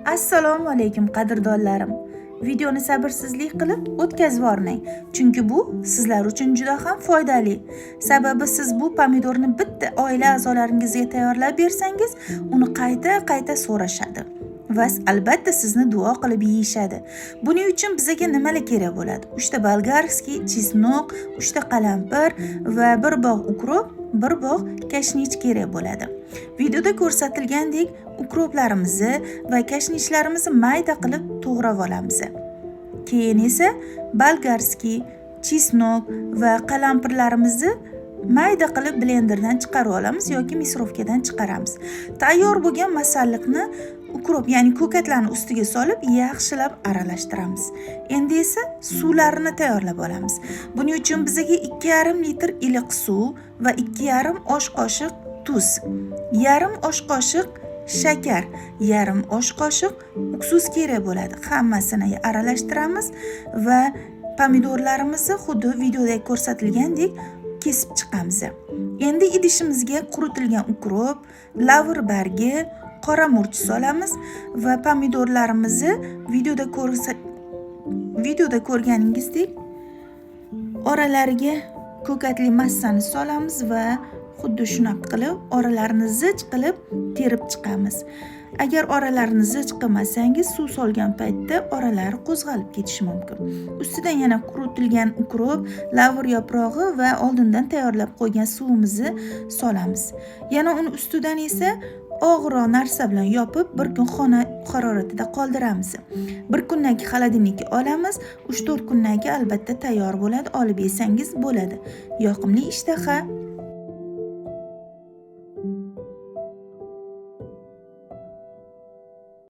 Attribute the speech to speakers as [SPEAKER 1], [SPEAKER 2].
[SPEAKER 1] Assalomu alaykum qadrdonlarim. Videoni sabrsizlik qilib o'tkazib yubormang, chunki bu sizlar uchun juda ham foydali. Sababi siz bu pomidorni bitta oila a'zolaringizga tayyorlab bersangiz, uni qayta so'rashadi va albatta sizni duo qilib yeyishadi. Buning uchun bizga nimalar kerak bo'ladi? 3 ta bolgarskiy, chesnok, 3 ta qalampir va 1 bog' ukrop, 1 bog' kashnich kerak bo'ladi. Videoda ko'rsatilgandek ukroplarimizni va kashnishlarimizni mayda qilib to'g'rab olamiz. Keyin esa bolgarskiy, chesnok va qalampirlarimizni mayda qilib blenderdan chiqarib olamiz yoki mikrovkadan chiqaramiz. Tayyor bo'lgan masalliqni ukrop, ya'ni ko'katlarning ustiga solib yaxshilab aralashtiramiz. Endi esa suvlarini tayyorlab olamiz. Buning uchun bizga 2,5 litr iliq suv va 2,5 osh qoshiq tuz, yarim osh qoshiq shakar, yarim osh qoshiq uksus kerak bo'ladi. Hammasini aralashtiramiz va pomidorlarimizni xuddi videoda ko'rsatilgandek kesib chiqamiz. Endi idishimizga quritilgan ukrop, lavr bargi, qora murch solamiz va pomidorlarimizni videoda ko'rganingizdek oralariga ko'katli massani solamiz va xuddi shunaqa qilib oralarini zich qilib terib chiqamiz. Agar oralarini zich qilmasangiz, suv solgan paytda oralari qo'zg'alib ketishi mumkin. Ustidan yana quritilgan ukrop, lavr yaprog'i va oldindan tayyorlab qo'ygan suvimizni solamiz. Yana uni ustidan esa og'irroq narsa bilan yopib, bir kun xona haroratida qoldiramiz. Bir kundan keyin xolodilnikka olamiz. 3-4 kundan keyin albatta tayyor bo'ladi, olib yesangiz bo'ladi. Yoqimli ishtaha